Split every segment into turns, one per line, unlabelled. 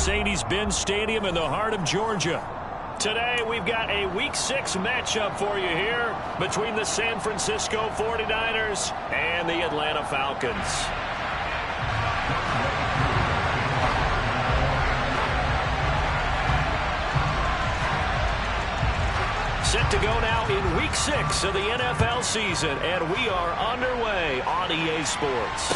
Mercedes-Benz Stadium in the heart of Georgia. Today, we've got a Week 6 matchup for you here between the San Francisco 49ers and the Atlanta Falcons. Set to go now in Week 6 of the NFL season, and we are underway on EA Sports.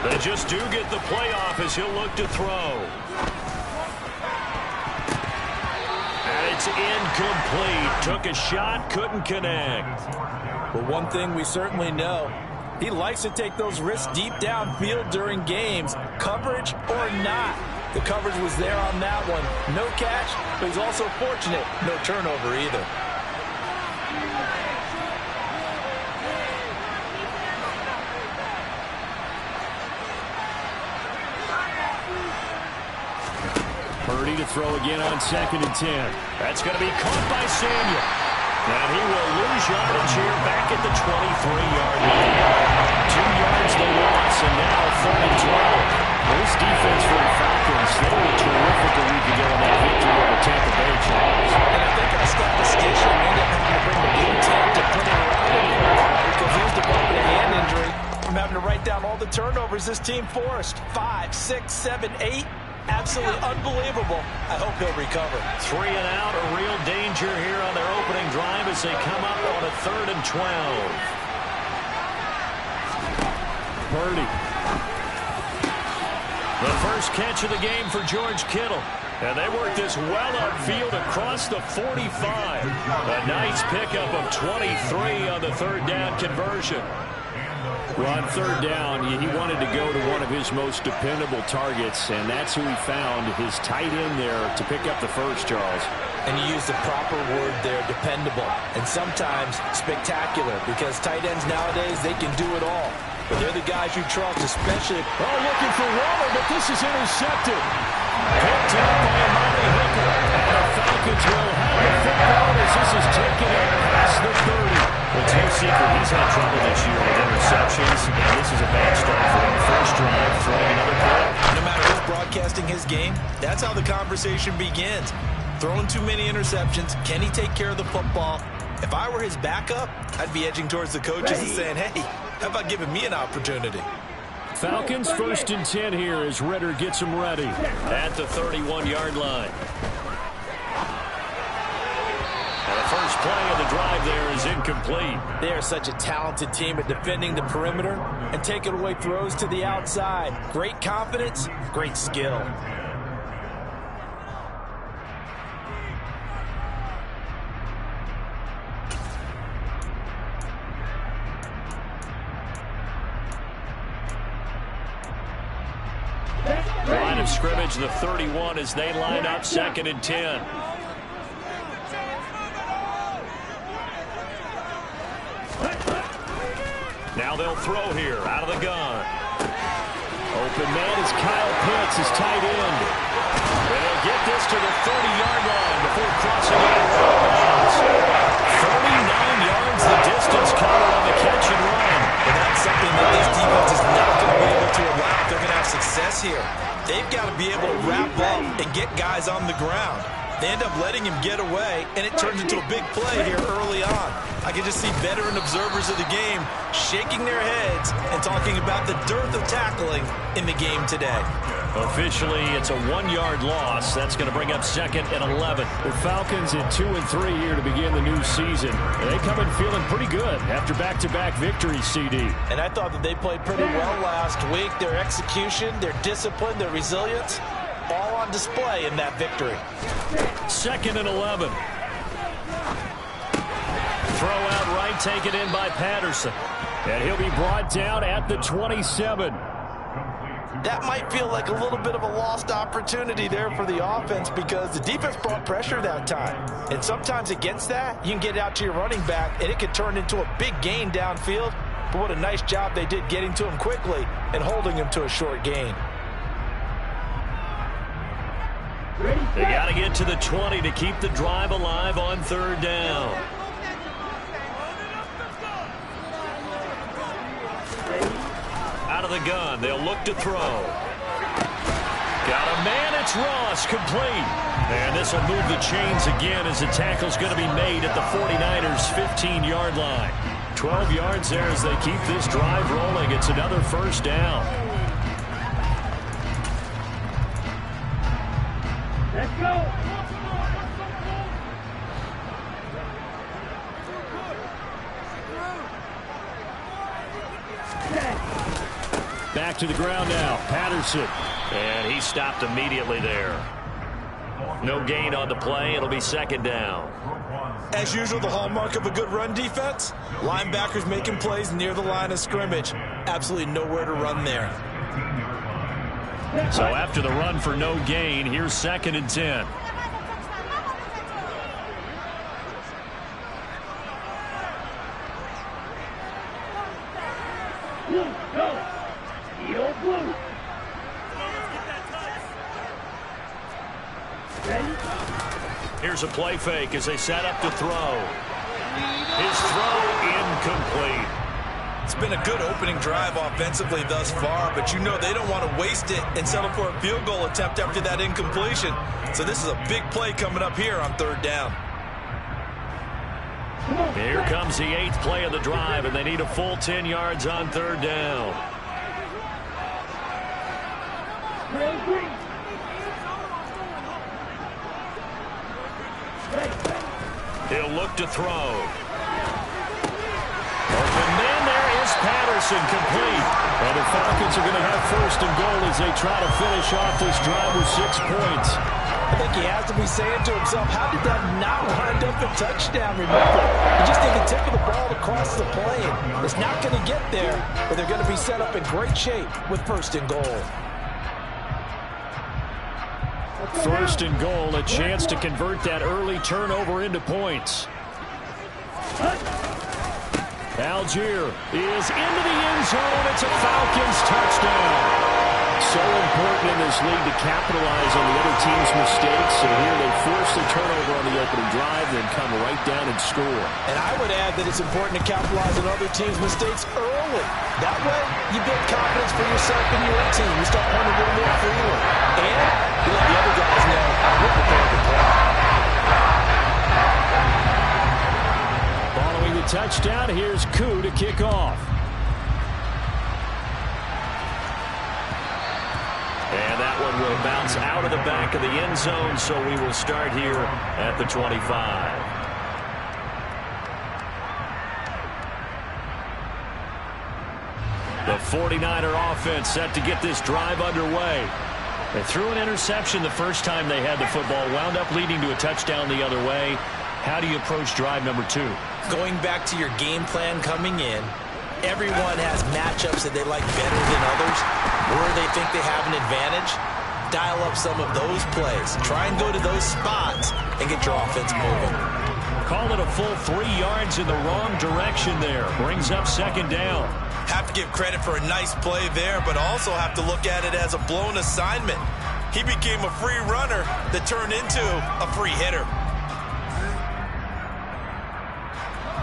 They just do get the playoff as he'll look to throw. And it's incomplete. Took a shot, couldn't connect.
Well, one thing we certainly know, he likes to take those risks deep downfield during games, coverage or not. The coverage was there on that one. No catch, but he's also fortunate. No turnover either.
Purdy to throw again on 2nd and 10. That's going to be caught by Samuel. And he will lose yardage here back at the 23-yard line. 2 yards the loss, and now 3rd and 12. This defense for the Falcons, they were terrific a week ago in that victory over Tampa Bay, Charles.
And I think our statistician ended up having to bring the blue tape to put it around him because he was developing a hand injury from having to write down all the turnovers this team forced. 5, 6, 7, 8. Absolutely unbelievable. I hope he'll recover.
3 and out, a real danger here on their opening drive as they come up on a 3rd and 12. Purdy. The first catch of the game for George Kittle. And they work this well upfield across the 45. A nice pickup of 23 on the 3rd down conversion. Well, on 3rd down, he wanted to go to one of his most dependable targets, and that's who he found, his tight end there, to pick up the first, Charles.
And you use the proper word there, dependable, and sometimes spectacular, because tight ends nowadays, they can do it all. But they're the guys you trust, especially...
Oh, looking for Waller, but this is intercepted. Picked up by Amari Hooker. And the Falcons will have the football as this is taken up past the 30. Well, it's no secret he's had trouble this year with interceptions, and this is a bad start for him. First drive, throwing another pick.
No matter who's broadcasting his game, that's how the conversation begins. Throwing too many interceptions, can he take care of the football? If I were his backup, I'd be edging towards the coaches and saying, hey, how about giving me an opportunity?
Falcons 1st and 10 here as Ritter gets them ready at the 31-yard line. And the first play of the drive there is incomplete.
They are such a talented team at defending the perimeter and taking away throws to the outside. Great confidence, great skill.
Line of scrimmage, the 31 as they line up 2nd and 10. Now they'll throw here out of the gun. Open man is Kyle Pitts, his tight end. And they'll get this to the 30-yard line before crossing over. 39 yards the distance covered on the catch and run.
But that's something that this defense is not going to be able to allow if they're going to have success here. They've got to be able to wrap up and get guys on the ground. They end up letting him get away, and it turns into a big play here early on. I can just see veteran observers of the game shaking their heads and talking about the dearth of tackling in the game today.
Officially, it's a 1-yard loss. That's going to bring up second and 11. The Falcons at 2-3 here to begin the new season. They come in feeling pretty good after back-to-back victories, CD.
And I thought that they played pretty well last week. Their execution, their discipline, their resilience, all on display in that victory.
Second and 11. Throw out right, taken in by Patterson. And he'll be brought down at the 27.
That might feel like a little bit of a lost opportunity there for the offense because the defense brought pressure that time. And sometimes against that, you can get out to your running back, and it could turn into a big gain downfield. But what a nice job they did getting to him quickly and holding him to a short gain.
They got to get to the 20 to keep the drive alive on third down. Out of the gun, they'll look to throw. Got a man, it's Ross, complete. And this will move the chains again as the tackle's going to be made at the 49ers' 15-yard line. 12 yards there as they keep this drive rolling. It's another first down.
Let's go.
Back to the ground now, Patterson. And he stopped immediately there. No gain on the play. It'll be second down.
As usual, the hallmark of a good run defense, linebackers making plays near the line of scrimmage. Absolutely nowhere to run there.
So after the run for no gain, here's second and 10. Here's a play fake as they set up to throw. His throw incomplete.
It's been a good opening drive offensively thus far, but you know they don't want to waste it and settle for a field goal attempt after that incompletion. So this is a big play coming up here on third down.
Here comes the 8th play of the drive, and they need a full 10 yards on third down. He'll look to throw. Open man, there is Patterson, complete. And the Falcons are going to have first and goal as they try to finish off this drive with 6 points.
I think he has to be saying to himself, how did that not wind up a touchdown? Remember, you just need the tip of the ball across the plane. It's not going to get there, but they're going to be set up in great shape with first and goal.
First and goal, a chance to convert that early turnover into points. Algier is into the end zone. It's a Falcons touchdown. So important in this league to capitalize on the other team's mistakes. So here they force the turnover on the opening drive, then come right down and score.
And I would add that it's important to capitalize on other teams' mistakes early. That way, you build confidence for yourself and your team. You start running a little more freely. And you let the other guys know you're prepared to play.
Following the touchdown, here's Koo to kick off. And that one will bounce out of the back of the end zone, so we will start here at the 25. The 49er offense set to get this drive underway. They threw an interception the first time they had the football, wound up leading to a touchdown the other way. How do you approach drive number 2?
Going back to your game plan coming in, everyone has matchups that they like better than others, where they think they have an advantage. Dial up some of those plays. Try and go to those spots and get your offense moving.
Call it a full 3 yards in the wrong direction there. Brings up second down.
Have to give credit for a nice play there, but also have to look at it as a blown assignment. He became a free runner that turned into a free hitter.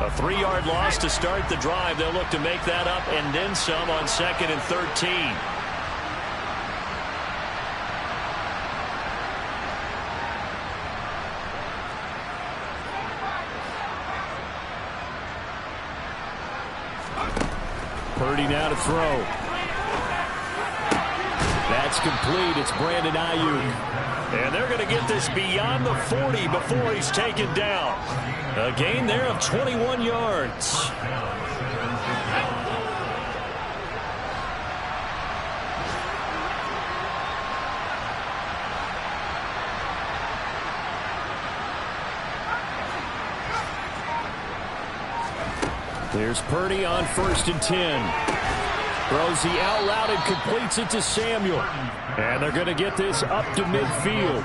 A 3-yard loss to start the drive. They'll look to make that up and then some on second and 13. Purdy now to throw. That's complete. It's Brandon Ayuk. And they're going to get this beyond the 40 before he's taken down. A gain there of 21 yards. There's Purdy on 1st and 10. Throws the out loud and completes it to Samuel. And they're going to get this up to midfield.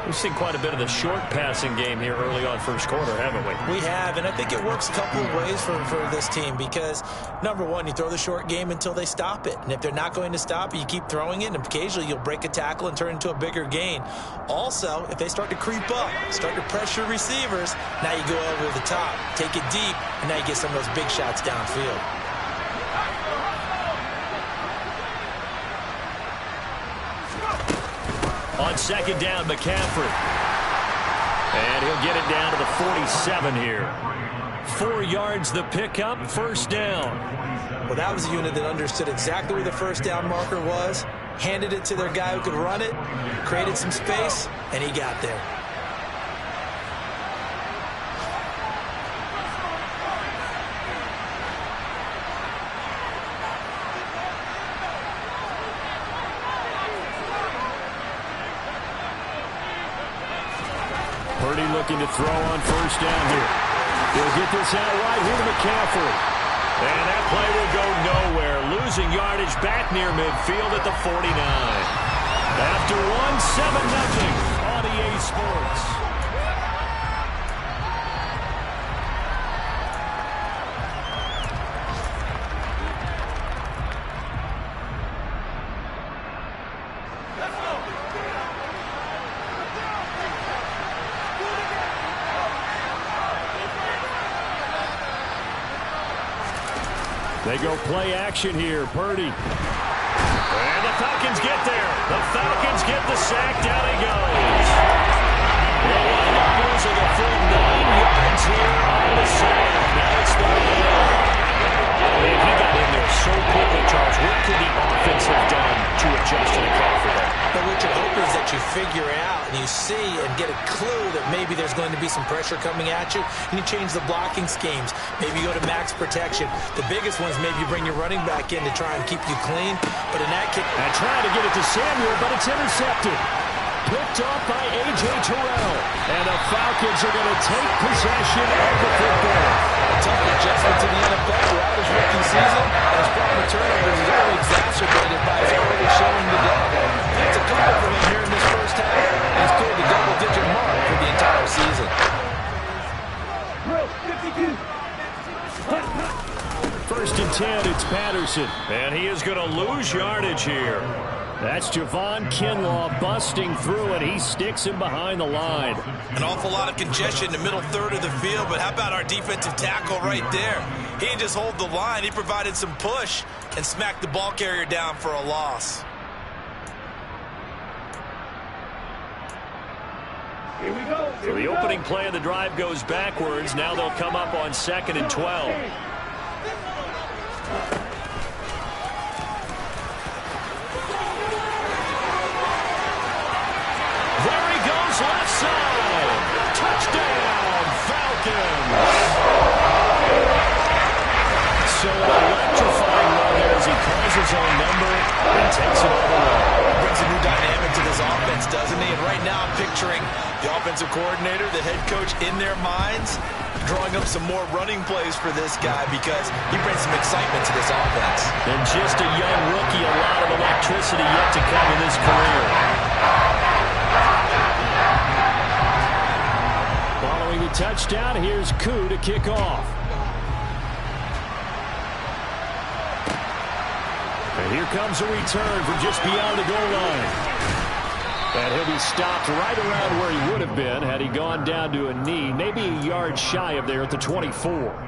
We've seen quite a bit of the short passing game here early on first quarter, haven't we?
We have, and I think it works a couple of ways for this team because, number one, you throw the short game until they stop it. And if they're not going to stop it, you keep throwing it, and occasionally you'll break a tackle and turn it into a bigger gain. Also, if they start to creep up, start to pressure receivers, now you go over the top, take it deep, and now you get some of those big shots downfield.
On 2nd down, McCaffrey. And he'll get it down to the 47 here. 4 yards the pickup, 1st down.
Well, that was a unit that understood exactly where the 1st down marker was, handed it to their guy who could run it, created some space, and he got there.
Purdy looking to throw on 1st down here. He'll get this out wide here to McCaffrey. And that play will go nowhere. Losing yardage back near midfield at the 49. After 1-7-0 on EA Sports. They go play action here. Purdy. And the Falcons get there. The Falcons get the sack. Down he goes. They'll wind up losing a full 9 yards here on the sack. Now it's 3rd. Man, he got in there so quickly, Charles. What could the offense have done to adjust and account for that?
But what you hope is that you figure out and you see and get a clue that maybe there's going to be some pressure coming at you, and you change the blocking schemes. Maybe you go to max protection. The biggest ones, maybe you bring your running back in to try and keep you clean. But in that case,
and trying to get it to Samuel, but it's intercepted. Picked off by A.J. Terrell. And the Falcons are going to take possession of the football.
A tough adjustment to the NFL throughout his rookie season. And his problem turnovers is only exacerbated by his early showing today. That's a couple for him here in this first half. And he's cleared the double-digit mark for the entire season.
1st and 10, it's Patterson. And he is going to lose yardage here. That's Javon Kinlaw busting through, and he sticks him behind the line.
An awful lot of congestion in the middle third of the field, but how about our defensive tackle right there? He didn't just hold the line. He provided some push and smacked the ball carrier down for a loss.
Here we go. So the opening play of the drive goes backwards. Now they'll come up on 2nd and 12. Left side. Touchdown, Falcons. So an electrifying run there as he calls his own number and takes it all the way.
Brings a new dynamic to this offense, doesn't he? And right now I'm picturing the offensive coordinator, the head coach in their minds, drawing up some more running plays for this guy because he brings some excitement to this offense.
And just a young rookie, a lot of electricity yet to come in his career. Following the touchdown, here's Koo to kick off. And here comes a return from just beyond the goal line. And he'll be stopped right around where he would have been had he gone down to a knee, maybe a yard shy of there at the 24.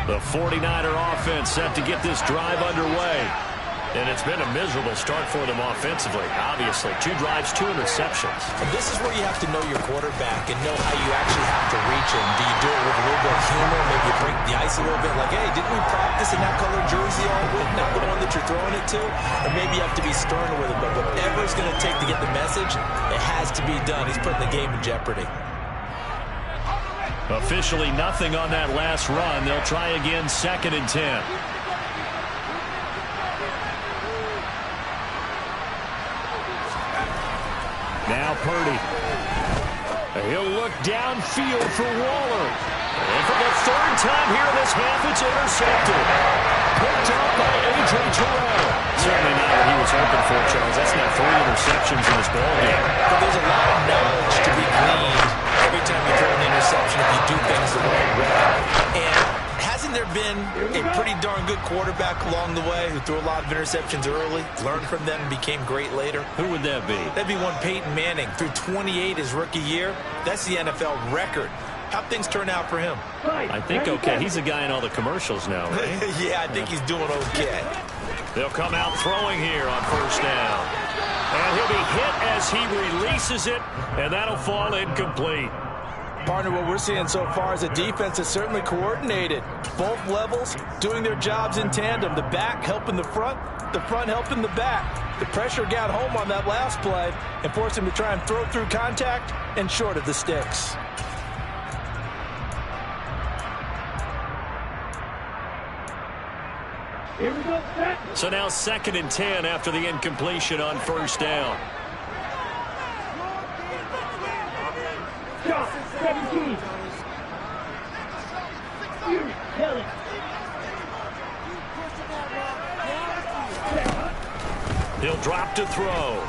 The 49er offense set to get this drive underway. And it's been a miserable start for them offensively, obviously. 2 drives, 2 interceptions.
And this is where you have to know your quarterback and know how you actually have to reach him. Do you do it with a little bit of humor, maybe break the ice a little bit, like, hey, didn't we practice in that color jersey all week, not the one that you're throwing it to? Or maybe you have to be stern with him, but whatever it's going to take to get the message, it has to be done. He's putting the game in jeopardy.
Officially nothing on that last run. They'll try again, 2nd and 10. Now Purdy. He'll look downfield for Waller. And for the 3rd time here in this half, it's intercepted. Picked up by A.J. Terrell. Certainly not what he was hoping for, Charles. That's not 3 interceptions in this ballgame.
But there's a lot of knowledge to be gleaned every time you throw an interception if you do things the right way. And hasn't there been a pretty darn good quarterback along the way who threw a lot of interceptions early, learned from them, and became great later?
Who would that be?
That'd be one Peyton Manning. Threw 28 his rookie year. That's the NFL record. How'd things turn out for him?
I think okay. He's a guy in all the commercials now, right?
Yeah, I think he's doing okay.
They'll come out throwing here on 1st down. And he'll be hit as he releases it, and that'll fall incomplete.
Partner, what we're seeing so far is a defense that's certainly coordinated. Both levels doing their jobs in tandem. The back helping the front helping the back. The pressure got home on that last play and forced him to try and throw through contact and short of the sticks.
Here we go.
So now 2nd and 10 after the incompletion on 1st down.
17.
He'll drop to throw.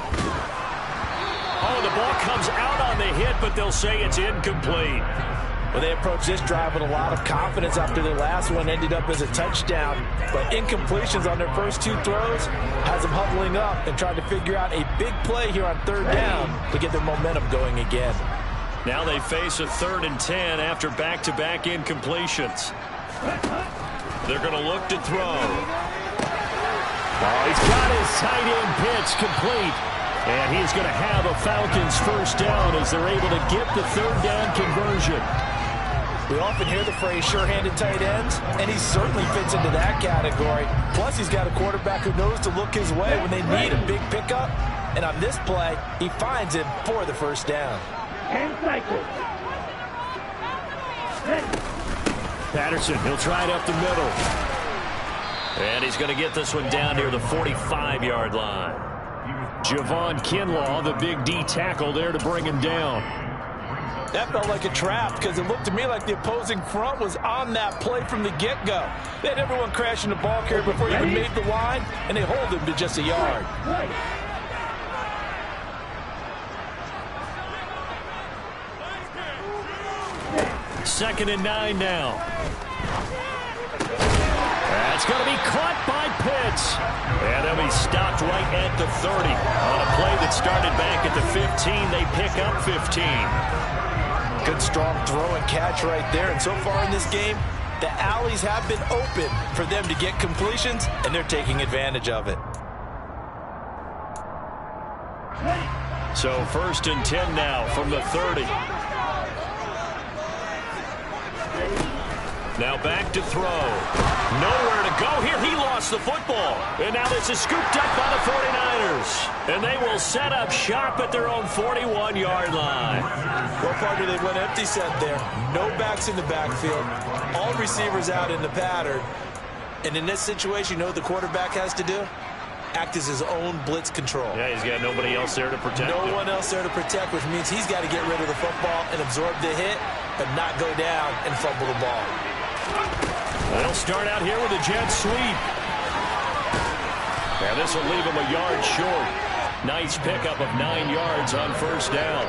Oh, the ball comes out on the hit, but they'll say it's incomplete.
Well, they approached this drive with a lot of confidence after their last one ended up as a touchdown. But incompletions on their first 2 throws has them huddling up and trying to figure out a big play here on 3rd down to get their momentum going again.
Now they face a 3rd and 10 after back-to-back incompletions. They're going to look to throw. Oh, he's got his tight end pitch complete. And he's going to have a Falcons 1st down as they're able to get the 3rd down conversion.
We often hear the phrase sure-handed tight ends, and he certainly fits into that category. Plus, he's got a quarterback who knows to look his way when they need a big pickup. And on this play, he finds him for the 1st down.
And cycle.
Patterson, he'll try it up the middle. And he's going to get this one down near the 45-yard line. Javon Kinlaw, the big D tackle there to bring him down.
That felt like a trap because it looked to me like the opposing front was on that play from the get-go. They had everyone crashing the ball carrier before he even made the line, and they hold him to just a yard.
2nd and 9 now. That's going to be caught by Pitts. And they'll be stopped right at the 30. On a play that started back at the 15, they pick up 15.
Good strong throw and catch right there. And so far in this game, the alleys have been open for them to get completions, and they're taking advantage of it.
So 1st and 10 now from the 30. Now back to throw. Nowhere to go here. He lost the football. And now this is scooped up by the 49ers. And they will set up shop at their own 41-yard line.
Well, partner, they went empty set there. No backs in the backfield. All receivers out in the pattern. And in this situation, you know what the quarterback has to do? Act as his own blitz control.
Yeah, he's got nobody else there to protect him.
No one else there to protect, which means he's got to get rid of the football and absorb the hit, but not go down and fumble the ball.
They'll start out here with a jet sweep. And this will leave him a yard short. Nice pickup of 9 yards on 1st down.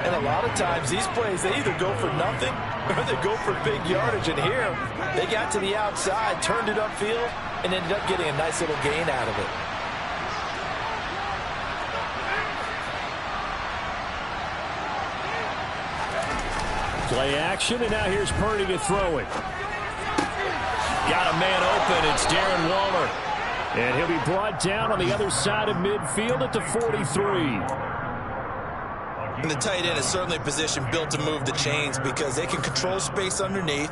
And a lot of times these plays, they either go for nothing or they go for big yardage. And here, they got to the outside, turned it upfield, and ended up getting a nice little gain out of it.
Play action, and now here's Purdy to throw it. Got a man open. It's Darren Waller. And he'll be brought down on the other side of midfield at the 43.
And the tight end is certainly a position built to move the chains because they can control space underneath.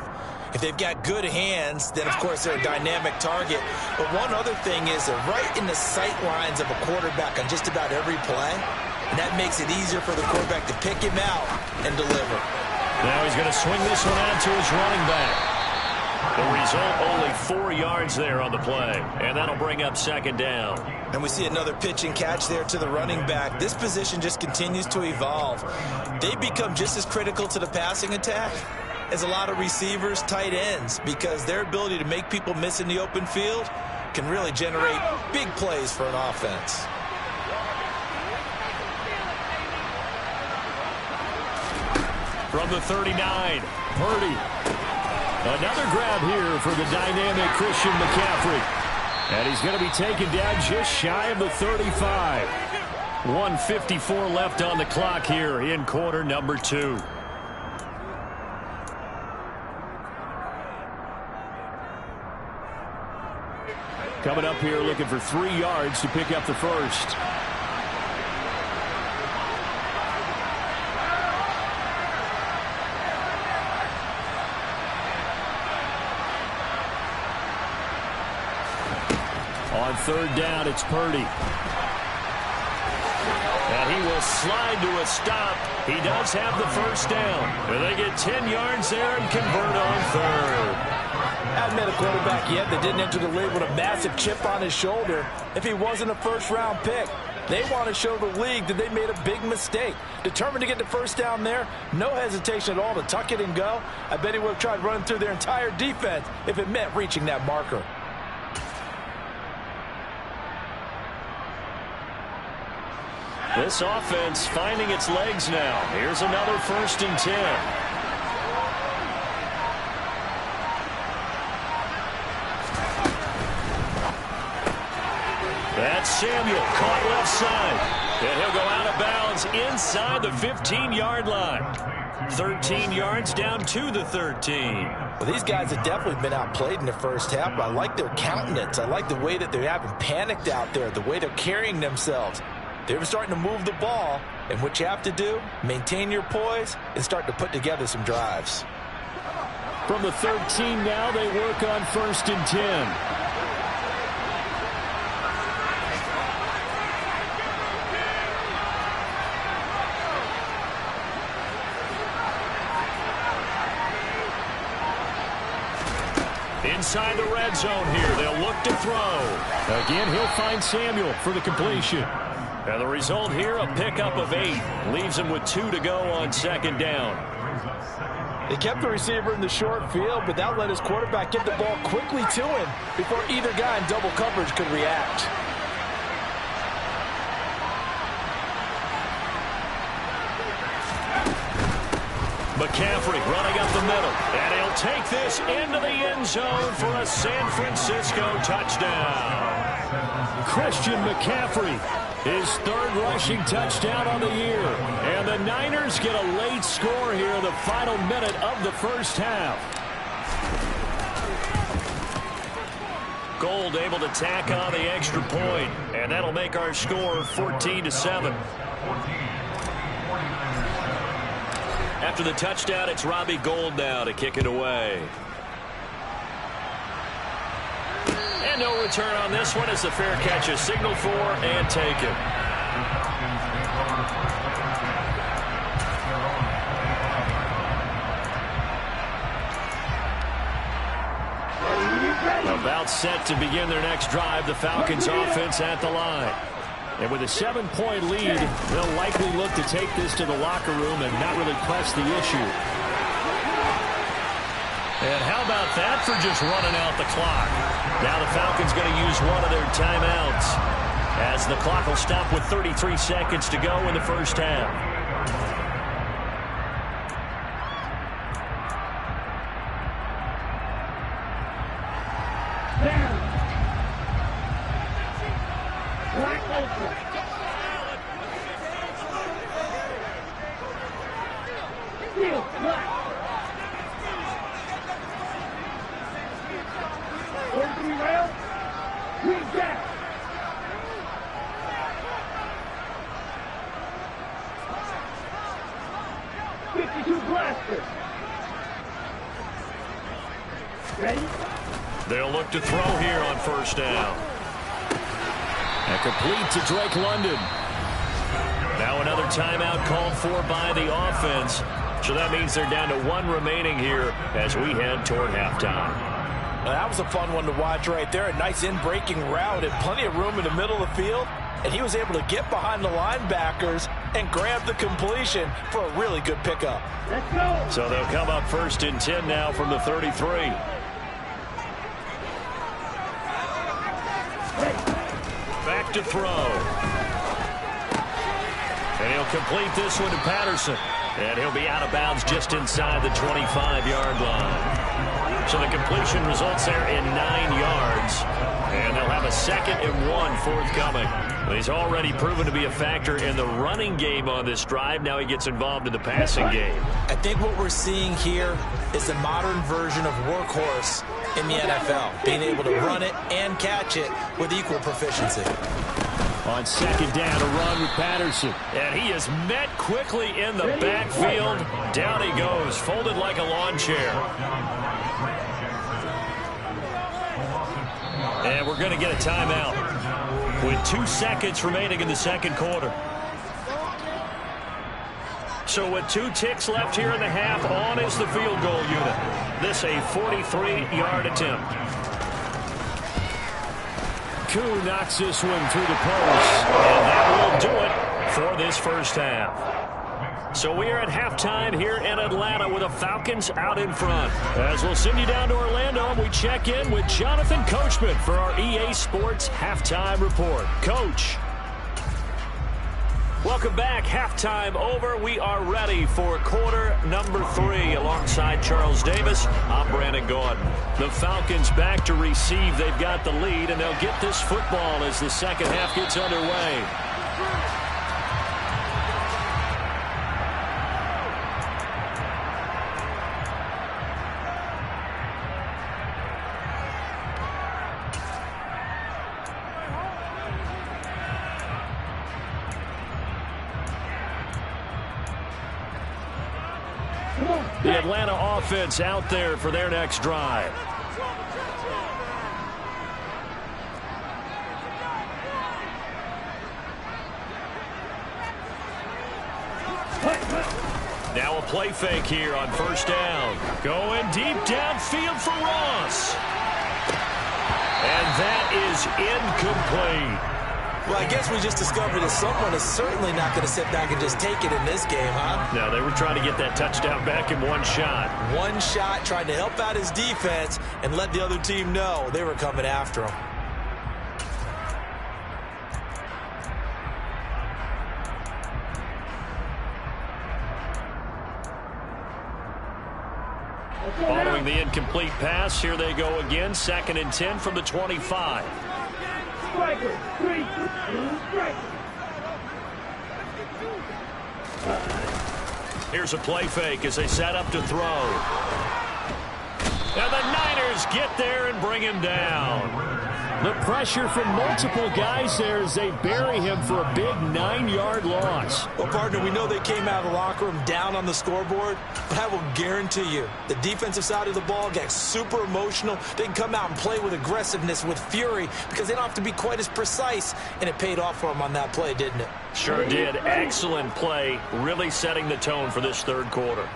If they've got good hands, then, of course, they're a dynamic target. But one other thing is they're right in the sight lines of a quarterback on just about every play. And that makes it easier for the quarterback to pick him out and deliver.
Now he's going to swing this one out to his running back. The result, only 4 yards there on the play. And that'll bring up second down.
And we see another pitch and catch there to the running back. This position just continues to evolve. They become just as critical to the passing attack as a lot of receivers, tight ends, because their ability to make people miss in the open field can really generate big plays for an offense.
From the 39, Purdy. Another grab here for the dynamic Christian McCaffrey. And he's going to be taken down just shy of the 35. 1:54 left on the clock here in quarter number 2. Coming up here looking for 3 yards to pick up the first. On third down, it's Purdy. And he will slide to a stop. He does have the first down. And they get 10 yards there and convert on third.
Haven't met a quarterback yet that didn't enter the league with a massive chip on his shoulder if he wasn't a first-round pick. They want to show the league that they made a big mistake. Determined to get the first down there, no hesitation at all to tuck it and go. I bet he would have tried running through their entire defense if it meant reaching that marker.
This offense finding its legs now. Here's another 1st and 10. That's Samuel, caught left side. And he'll go out of bounds inside the 15-yard line. 13 yards down to the 13.
Well, these guys have definitely been outplayed in the first half, but I like their countenance. I like the way that they haven't panicked out there, the way they're carrying themselves. They're starting to move the ball, and what you have to do, maintain your poise and start to put together some drives.
From the 13 now, they work on 1st and 10. Inside the red zone here, they'll look to throw. Again, he'll find Samuel for the completion. And the result here, a pickup of 8. Leaves him with 2 to go on second down.
They kept the receiver in the short field, but that let his quarterback get the ball quickly to him before either guy in double coverage could react.
McCaffrey running up the middle. And he'll take this into the end zone for a San Francisco touchdown. Christian McCaffrey, his 3rd rushing touchdown on the year. And the Niners get a late score here in the final minute of the first half. Gold able to tack on the extra point. And that'll make our score 14-7. After the touchdown, it's Robbie Gould now to kick it away. And no return on this one as the fair catch is signaled for and taken. About set to begin their next drive, the Falcons offense at the line. And with a 7-point lead, they'll likely look to take this to the locker room and not really press the issue. And how about that for just running out the clock? Now the Falcons going to use one of their timeouts as the clock will stop with 33 seconds to go in the first half.
Jack. Practice. Ready?
They'll look to throw here on first down. And complete to Drake London. Now another timeout called for by the offense. So that means they're down to one remaining here as we head toward halftime.
Well, that was a fun one to watch right there. A nice in-breaking route and plenty of room in the middle of the field. And he was able to get behind the linebackers and grab the completion for a really good pickup.
Let's go.
So they'll come up 1st and 10 now from the 33. Back to throw. And he'll complete this one to Patterson. And he'll be out of bounds just inside the 25-yard line. So the completion results there in 9 yards. And they'll have a 2nd and 1 forthcoming. He's already proven to be a factor in the running game on this drive. Now he gets involved in the passing game.
I think what we're seeing here is the modern version of workhorse in the NFL. Being able to run it and catch it with equal proficiency.
On 2nd down, a run with Patterson. And he is met quickly in the backfield. Down he goes, folded like a lawn chair. And we're going to get a timeout with 2 seconds remaining in the 2nd quarter. So with 2 ticks left here in the half, on is the field goal unit. This a 43-yard attempt. Koo knocks this one through the post. And that will do it for this first half. So we are at halftime here in Atlanta with the Falcons out in front. As we'll send you down to Orlando, we check in with Jonathan Coachman for our EA Sports Halftime Report. Coach. Welcome back. Halftime over. We are ready for quarter number 3 alongside Charles Davis. I'm Brandon Gordon. The Falcons back to receive. They've got the lead, and they'll get this football as the second half gets underway. The Atlanta offense out there for their next drive. Now a play fake here on first down. Going deep downfield for Ross. And that is incomplete.
Well, I guess we just discovered that someone is certainly not going to sit back and just take it in this game, huh?
No, they were trying to get that touchdown back in one shot.
One shot, trying to help out his defense and let the other team know they were coming after him.
Following the incomplete pass, here they go again. 2nd and 10 from the 25.
Striker. 3. Striker.
Here's a play fake as they set up to throw. And the Niners get there and bring him down. The pressure from multiple guys there as they bury him for a big 9-yard loss.
Well, partner, we know they came out of the locker room down on the scoreboard, but I will guarantee you the defensive side of the ball got super emotional. They can come out and play with aggressiveness, with fury, because they don't have to be quite as precise, and it paid off for them on that play, didn't it?
Sure did. Excellent play, really setting the tone for this third quarter.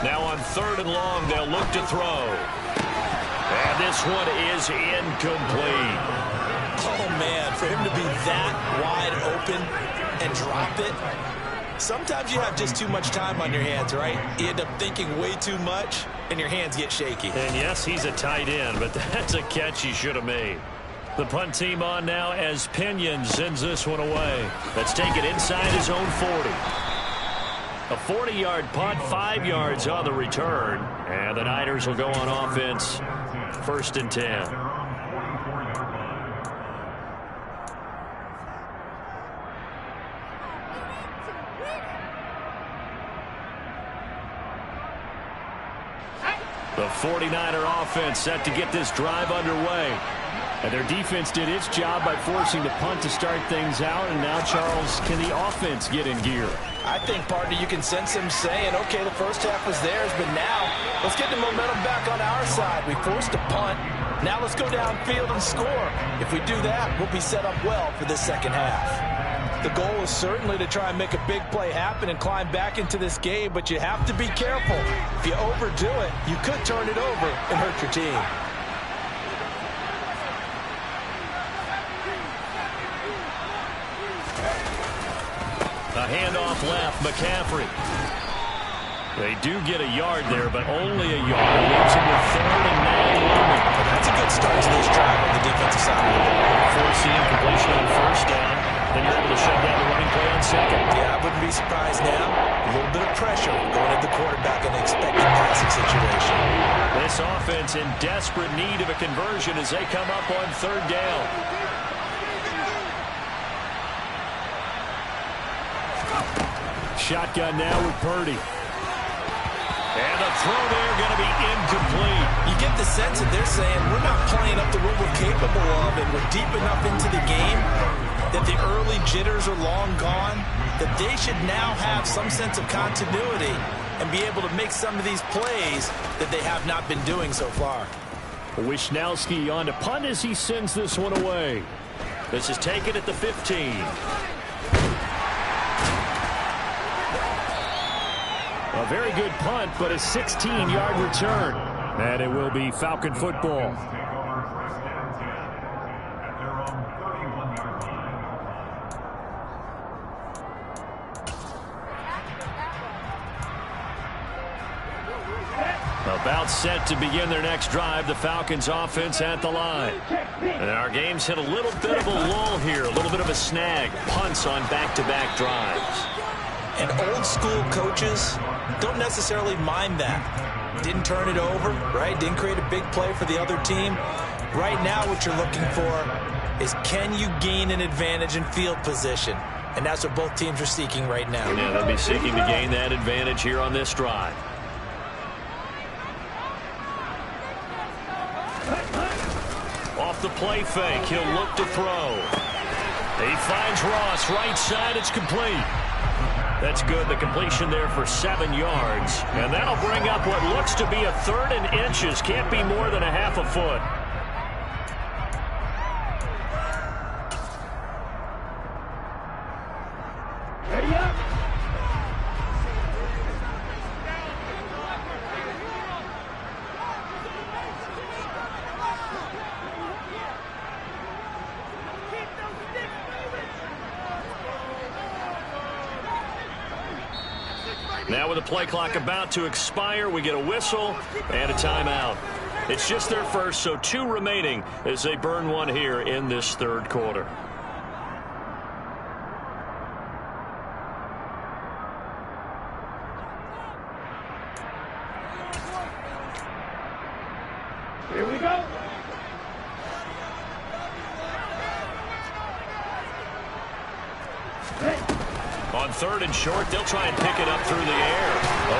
Now on 3rd and long, they'll look to throw. And this one is incomplete.
Oh, man, for him to be that wide open and drop it. Sometimes you have just too much time on your hands, right? You end up thinking way too much, and your hands get shaky.
And yes, he's a tight end, but that's a catch he should have made. The punt team on now as Pinion sends this one away. Let's take it inside his own 40. A 40-yard punt, 5 yards on the return. And the Niners will go on offense. 1st and 10. The 49er offense set to get this drive underway. And their defense did its job by forcing the punt to start things out. And now, Charles, can the offense get in gear?
I think, partner, you can sense them saying, okay, the first half was theirs, but now let's get the momentum back on our side. We forced a punt. Now let's go downfield and score. If we do that, we'll be set up well for this second half. The goal is certainly to try and make a big play happen and climb back into this game, but you have to be careful. If you overdo it, you could turn it over and hurt your team.
A handoff left, McCaffrey. They do get a yard there, but only a yard. Leaves him with 3rd and 9 roaming.
That's a good start to this drive on the defensive side of the ball.
Forcing completion on 1st down. Then you're able to shut down the running play on 2nd.
Yeah, I wouldn't be surprised now. A little bit of pressure going at the quarterback in an expected passing situation.
This offense in desperate need of a conversion as they come up on 3rd down. Shotgun now with Purdy. And the throw there going to be incomplete.
You get the sense that they're saying we're not playing up to what we're capable of, and we're deep enough into the game that the early jitters are long gone, that they should now have some sense of continuity and be able to make some of these plays that they have not been doing so far.
Wisnowski on to punt as he sends this one away. This is taken at the 15. A very good punt, but a 16-yard return. And it will be Falcon football. About set to begin their next drive. The Falcons offense at the line. And our game's hit a little bit of a lull here. A little bit of a snag. Punts on back-to-back drives.
And old school coaches don't necessarily mind that. Didn't turn it over, right? Didn't create a big play for the other team. Right now what you're looking for is, can you gain an advantage in field position? And that's what both teams are seeking right now.
Yeah, they'll be seeking to gain that advantage here on this drive. Off the play fake, he'll look to throw. He finds Ross, right side, it's complete. That's good, the completion there for 7 yards. And that'll bring up what looks to be a 3rd and inches. Can't be more than a half a foot.
Ready up.
Now with the play clock about to expire, we get a whistle and a timeout. It's just their first, so 2 remaining as they burn one here in this 3rd quarter.
Here we go.
On 3rd and short, they'll try and pick it up through the air.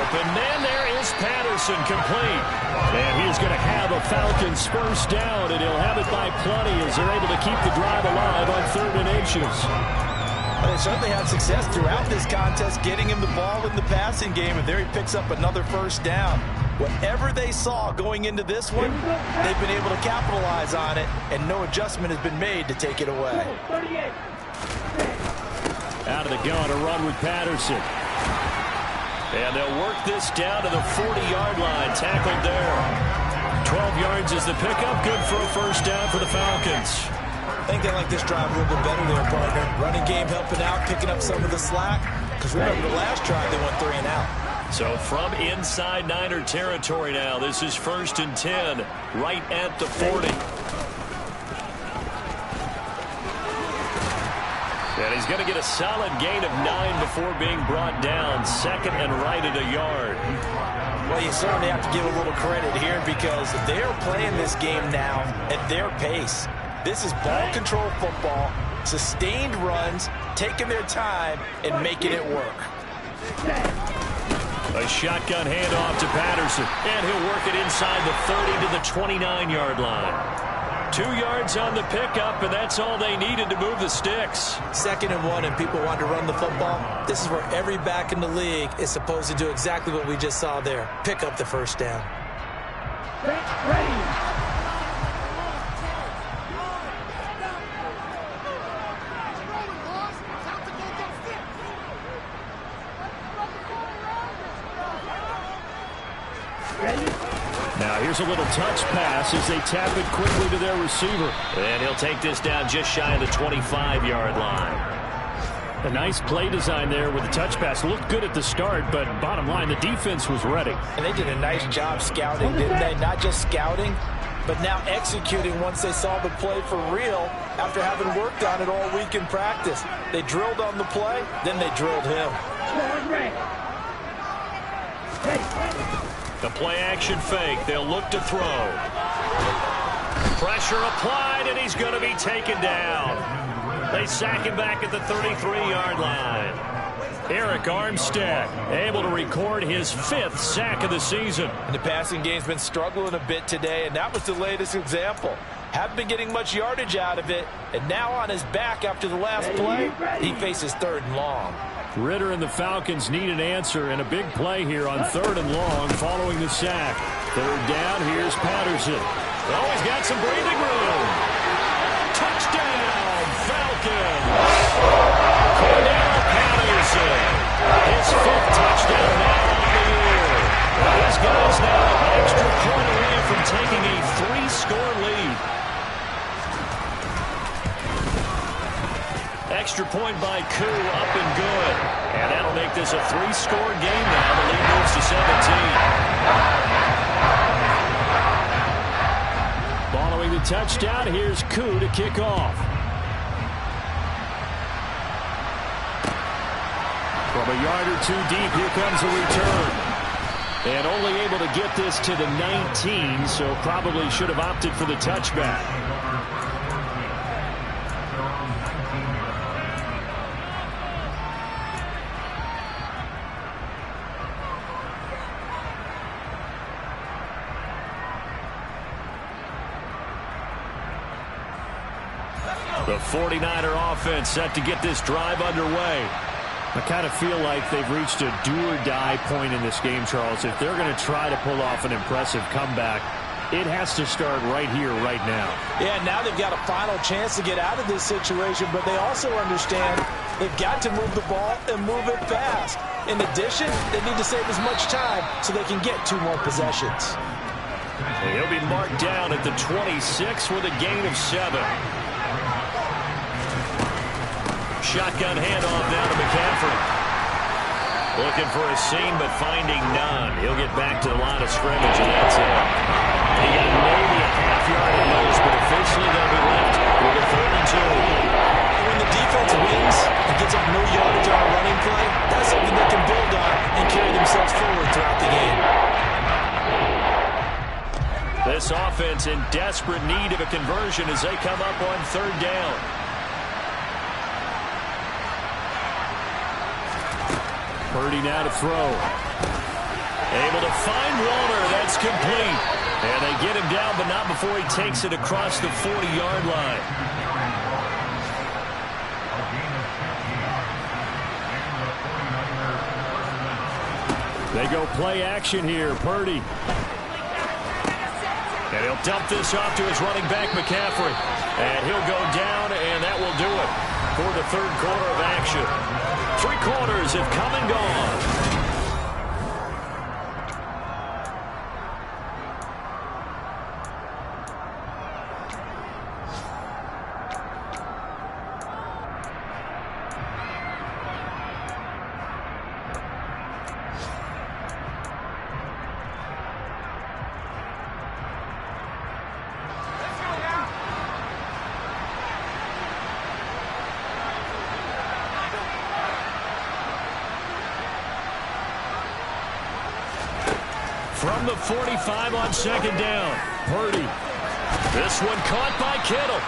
Open man, there is Patterson, complete. And he is going to have a Falcons first down, and he'll have it by plenty as they're able to keep the drive alive on 3rd and inches.
They certainly had success throughout this contest, getting him the ball in the passing game, and there he picks up another first down. Whatever they saw going into this one, they've been able to capitalize on it, and no adjustment has been made to take it away.
38.
Out of the gun, a run with Patterson. And they'll work this down to the 40-yard line. Tackled there. 12 yards is the pickup. Good for a first down for the Falcons.
I think they like this drive a little bit better there, partner. Running game helping out, picking up some of the slack. Because remember, the last drive they went 3 and out.
So from inside Niner territory now, this is 1st and 10, right at the 40. And he's going to get a solid gain of 9 before being brought down. 2nd and right at a yard.
Well, you certainly have to give a little credit here because they're playing this game now at their pace. This is ball control football, sustained runs, taking their time and making it work.
A shotgun handoff to Patterson, and he'll work it inside the 30 to the 29-yard line. 2 yards on the pickup, and that's all they needed to move the sticks.
2nd and 1, and people want to run the football. This is where every back in the league is supposed to do exactly what we just saw there. Pick up the first down.
Ready.
Now here's a little touch pass as they tap it quickly to their receiver. And he'll take this down just shy of the 25-yard line. A nice play design there with the touch pass. Looked good at the start, but bottom line, the defense was ready.
And they did a nice job scouting, didn't they? Not just scouting, but now executing once they saw the play for real after having worked on it all week in practice. They drilled on the play, then they drilled him.
The play-action fake. They'll look to throw. Pressure applied, and he's going to be taken down. They sack him back at the 33-yard line. Eric Armstead able to record his 5th sack of the season.
And the passing game's been struggling a bit today, and that was the latest example. Haven't been getting much yardage out of it, and now on his back after the last play, he faces 3rd and long.
Ritter and the Falcons need an answer, and a big play here on 3rd and long following the sack. 3rd down, here's Patterson. Oh, he's got some breathing room. Touchdown, Falcons! Cordell Patterson, his 5th touchdown now on the year. And these guys now an extra point away from taking a 3-score lead. Extra point by Koo, up and good. And that'll make this a 3-score game now. The lead moves to 17. Following the touchdown, here's Koo to kick off. From a yard or 2 deep, here comes a return. And only able to get this to the 19, so probably should have opted for the touchback. The 49er offense set to get this drive underway. I kind of feel like they've reached a do-or-die point in this game, Charles. If they're going to try to pull off an impressive comeback, it has to start right here, right now.
Yeah, now they've got a final chance to get out of this situation, but they also understand they've got to move the ball and move it fast. In addition, they need to save as much time so they can get 2 more possessions.
And he'll be marked down at the 26 with a gain of 7. Shotgun handoff down to McCaffrey. Looking for a seam, but finding none. He'll get back to the line of scrimmage, and that's it. He got maybe a half-yard at most, but officially they'll be left with a 3rd and 2.
When the defense wins and gets up no yardage on a running play, that's something they can build on and carry themselves forward throughout the game.
This offense in desperate need of a conversion as they come up on 3rd down. Purdy now to throw. Able to find Walter. That's complete. And they get him down, but not before he takes it across the 40-yard line. They go play action here. Purdy. And he'll dump this off to his running back, McCaffrey. And he'll go down, and that will do it for the 3rd quarter of action. 3 quarters have come and gone. From the 45 on 2nd down, Purdy. This one caught by Kittle.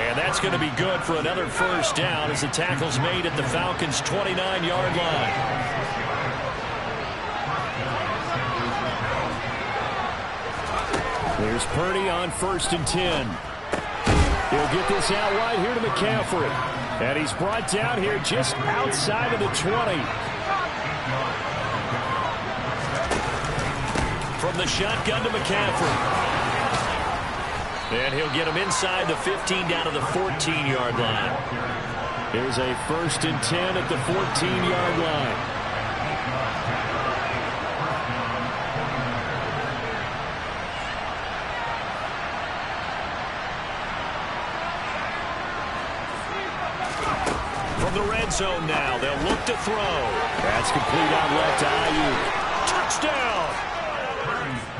And that's going to be good for another 1st down as the tackle's made at the Falcons' 29-yard line. There's Purdy on 1st and 10. He'll get this out wide here to McCaffrey. And he's brought down here just outside of the 20. From the shotgun to McCaffrey. And he'll get him inside the 15 down to the 14-yard line. Here's a 1st and 10 at the 14-yard line. From the red zone now, they'll look to throw. That's complete out left to Ayuk. Touchdown!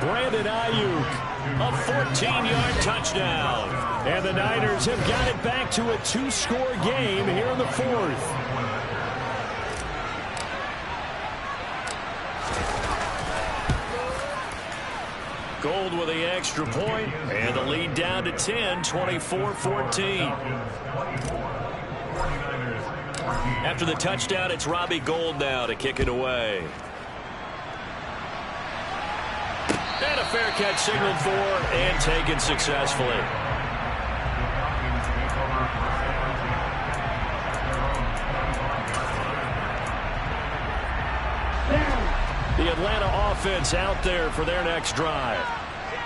Brandon Ayuk. A 14-yard touchdown. And the Niners have got it back to a 2-score game here in the 4th. Gold with the extra point, and the lead down to 10, 24-14. After the touchdown, it's Robbie Gould now to kick it away. And a fair catch signaled for and taken successfully. The Atlanta offense out there for their next drive.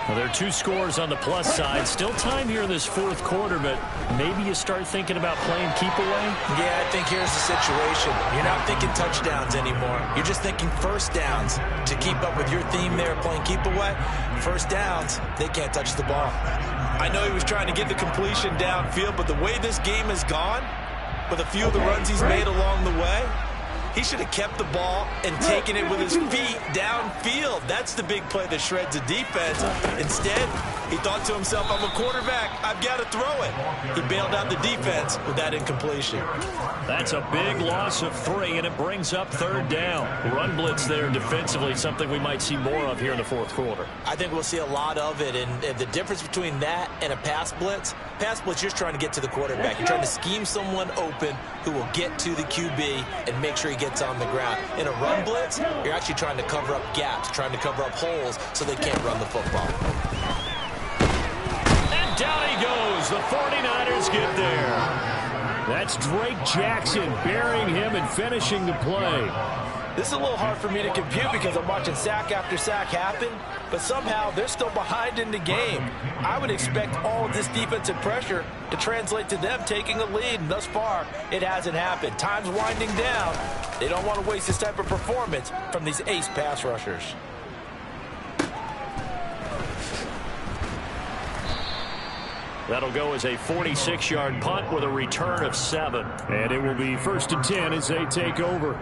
Well, there are 2 scores on the plus side. Still time here in this 4th quarter, but maybe you start thinking about playing keep away?
Yeah, I think here's the situation. You're not thinking touchdowns anymore. You're just thinking first downs. To keep up with your theme there, playing keep away, first downs, they can't touch the ball. I know he was trying to get the completion downfield, but the way this game has gone, with a few of the runs he's made along the way, he should have kept the ball and taken it with his feet downfield. That's the big play that shreds the defense. Instead, he thought to himself, I'm a quarterback, I've got to throw it. He bailed out the defense with that incompletion.
That's a big loss of 3, and it brings up 3rd down. Run blitz there defensively, something we might see more of here in the 4th quarter.
I think we'll see a lot of it, and the difference between that and a pass blitz, you're just trying to get to the quarterback. You're trying to scheme someone open who will get to the QB and make sure he gets on the ground. In a run blitz, you're actually trying to cover up gaps, trying to cover up holes so they can't run the football.
And down he goes. The 49ers get there. That's Drake Jackson burying him and finishing the play.
This is a little hard for me to compute because I'm watching sack after sack happen, but somehow they're still behind in the game. I would expect all of this defensive pressure to translate to them taking a lead, and thus far, it hasn't happened. Time's winding down. They don't want to waste this type of performance from these ace pass rushers.
That'll go as a 46-yard punt with a return of 7. And it will be 1st and 10 as they take over.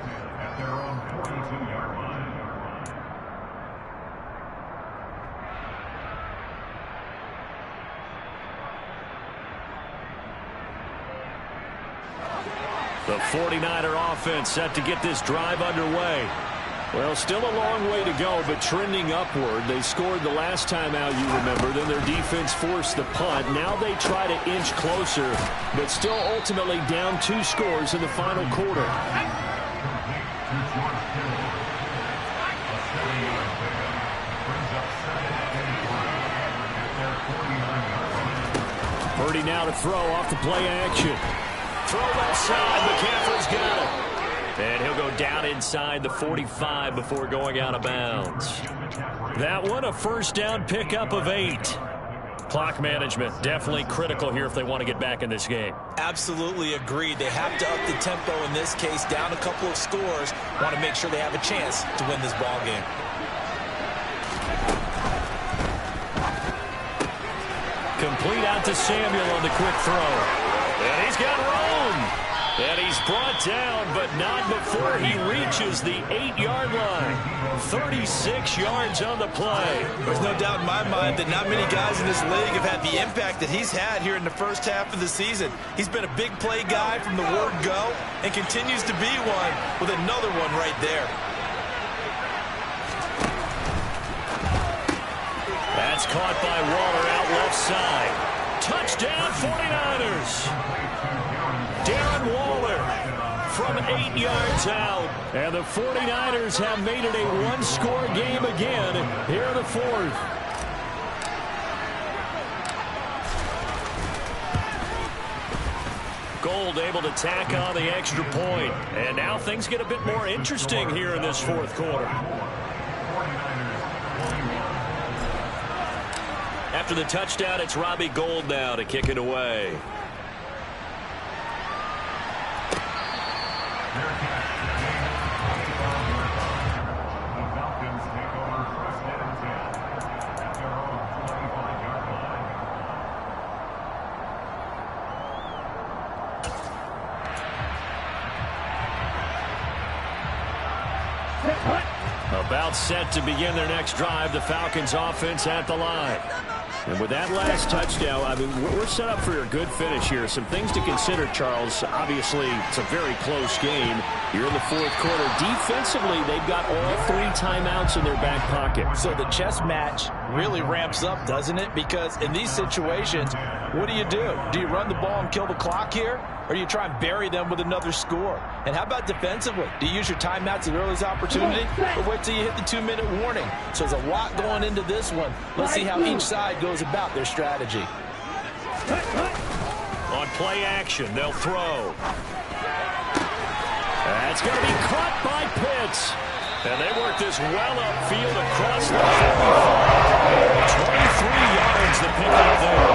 The 49er offense set to get this drive underway. Well, still a long way to go, but trending upward. They scored the last time out, you remember. Then their defense forced the punt. Now they try to inch closer, but still ultimately down 2 scores in the final quarter. Purdy now to throw off the play action. Throw left side. McCaffrey's got it. And he'll go down inside the 45 before going out of bounds. That one, a 1st down pickup of 8. Clock management definitely critical here if they want to get back in this game.
Absolutely agreed. They have to up the tempo in this case, down a couple of scores. Want to make sure they have a chance to win this ball game.
Complete out to Samuel on the quick throw. And he's got room. And he's brought down, but not before he reaches the 8-yard line. 36 yards on the play.
There's no doubt in my mind that not many guys in this league have had the impact that he's had here in the first half of the season. He's been a big play guy from the word go and continues to be one with another one right there.
That's caught by Waller out left side. Touchdown 49ers. Darren Waller from 8 yards out. And the 49ers have made it a 1-score game again here in the 4th. Gold able to tack on the extra point. And now things get a bit more interesting here in this fourth quarter. After the touchdown, it's Robbie Gould now to kick it away. About set to begin their next drive, the Falcons offense at the line. And with that last touchdown, I mean, we're set up for a good finish here. Some things to consider, Charles. Obviously, it's a very close game. You're in the fourth quarter. Defensively, they've got all 3 timeouts in their back pocket.
So the chess match really ramps up, doesn't it? Because in these situations, what do? Do you run the ball and kill the clock here? Or do you try and bury them with another score? And how about defensively? Do you use your timeouts at earliest opportunity? Or wait till you hit the 2-minute warning? So there's a lot going into this one. Let's see how each side goes about their strategy.
On play action, they'll throw. That's going to be caught by Pitts. And they work this well upfield across the 45. 23 yards to pick up there.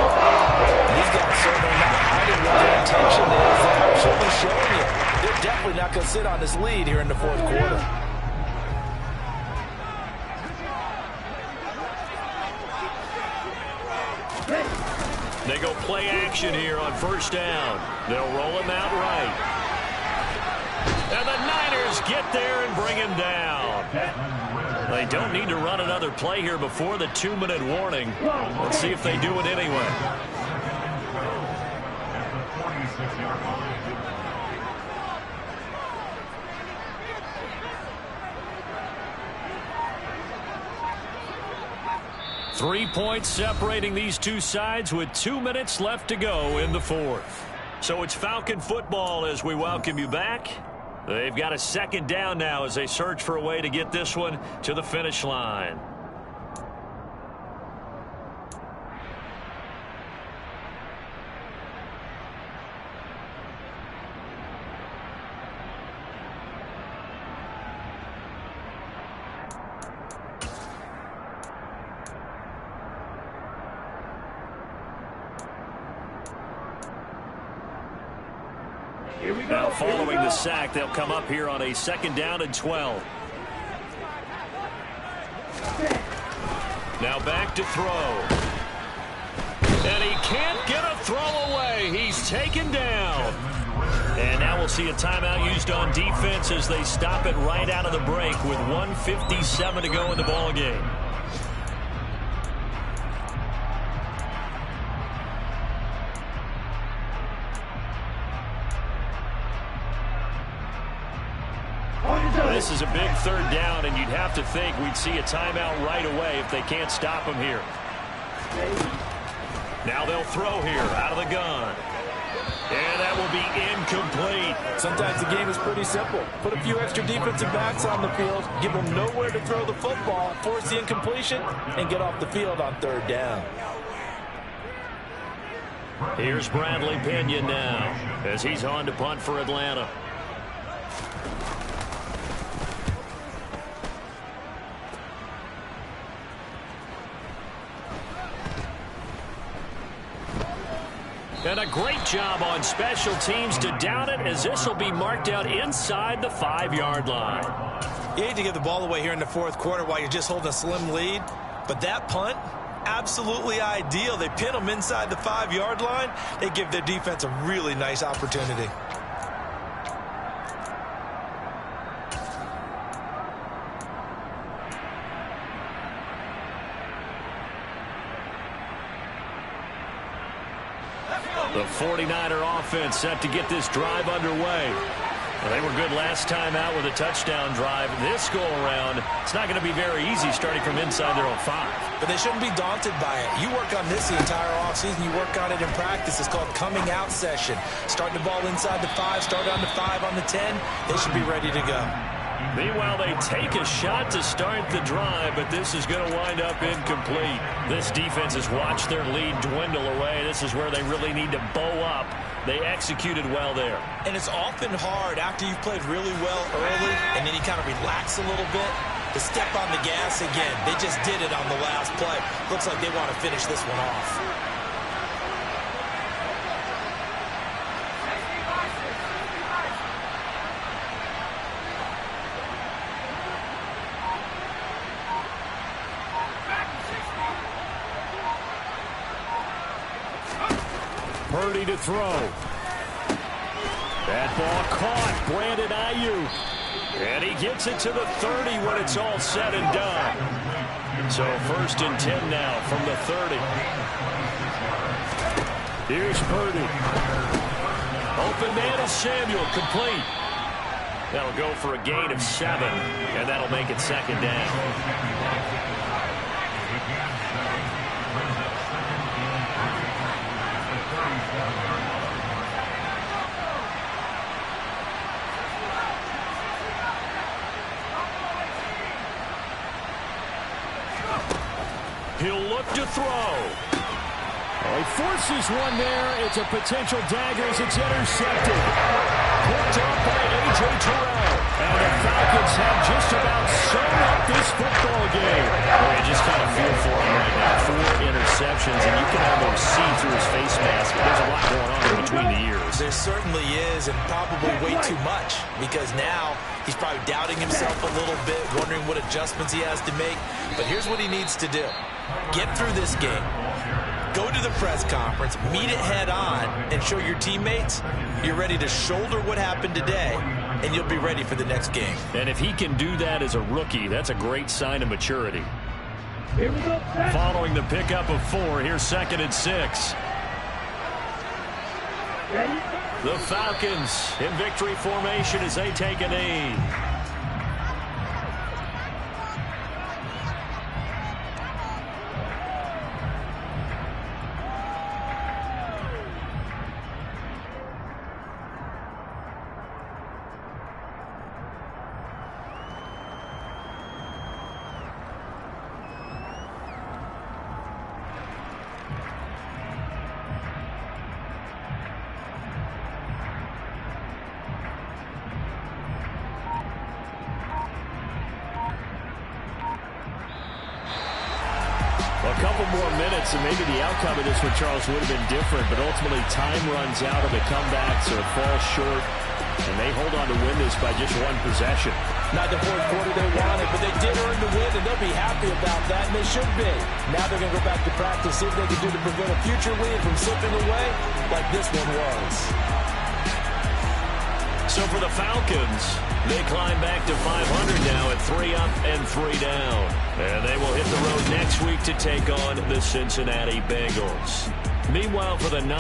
These guys certainly not hiding what their intention is. They're certainly showing it. They're definitely not going to sit on this lead here in the fourth quarter.
They go play action here on first down. They'll roll him out right. And the Niners get there and bring him down. They don't need to run another play here before the 2-minute warning. Let's see if they do it anyway. 3 points separating these two sides with 2 minutes left to go in the fourth. So it's Falcon football as we welcome you back. They've got a second down now as they search for a way to get this one to the finish line. Now following the sack, they'll come up here on a 2nd down and 12. Now back to throw. And he can't get a throw away. He's taken down. And now we'll see a timeout used on defense as they stop it right out of the break with 1:57 to go in the ball game. This is a big 3rd down, and you'd have to think we'd see a timeout right away if they can't stop him here. Now they'll throw here out of the gun. And that will be incomplete.
Sometimes the game is pretty simple. Put a few extra defensive backs on the field, give them nowhere to throw the football, force the incompletion, and get off the field on 3rd down.
Here's Bradley Pinion now as he's on to punt for Atlanta. And a great job on special teams to down it as this will be marked out inside the 5-yard line.
You hate to give the ball away here in the fourth quarter while you're just holding a slim lead, but that punt, absolutely ideal. They pin them inside the 5-yard line. They give their defense a really nice opportunity.
The 49er offense set to get this drive underway. Well, they were good last time out with a touchdown drive. This go-around, it's not going to be very easy starting from inside their own 5.
But they shouldn't be daunted by it. You work on this the entire offseason. You work on it in practice. It's called coming out session. Start the ball inside the 5, start on the 5, on the 10. They should be ready to go.
Meanwhile, they take a shot to start the drive, but this is going to wind up incomplete. This defense has watched their lead dwindle away. This is where they really need to bow up. They executed well there.
And it's often hard after you've played really well early and then you kind of relax a little bit to step on the gas again. They just did it on the last play. Looks like they want to finish this one off.
Purdy to throw. That ball caught. Brandon Ayuk. And he gets it to the 30 when it's all said and done. So 1st and 10 now from the 30. Here's Purdy. Open man is Samuel. Complete. That'll go for a gain of 7. And that'll make it 2nd down. He'll look to throw. Oh, he forces one there. It's a potential dagger as it's intercepted. Picked up by A.J. Terrell. And the Falcons have just about sewn up this football game. Boy, you just kind of feel for him right now. 4 interceptions, and you can almost see through his face mask. There's a lot going on in between the ears.
There certainly is, and probably way too much, because now he's probably doubting himself a little bit, wondering what adjustments he has to make. But here's what he needs to do. Get through this game. Go to the press conference, meet it head on, and show your teammates you're ready to shoulder what happened today, and you'll be ready for the next game.
And if he can do that as a rookie, that's a great sign of maturity.
Here we go.
Following the pickup of 4, here's 2nd and 6. The Falcons in victory formation as they take a knee. A couple more minutes, and maybe the outcome of this one, Charles, would have been different, but ultimately time runs out of the comebacks or falls short, and they hold on to win this by just 1 possession.
Not the 4th quarter they wanted, but they did earn the win, and they'll be happy about that, and they should be. Now they're going to go back to practice, see what they can do to prevent a future lead from slipping away like this one was.
So for the Falcons, they climb back to 500 now at 3 up and 3 down. And they will hit the road next week to take on the Cincinnati Bengals. Meanwhile, for the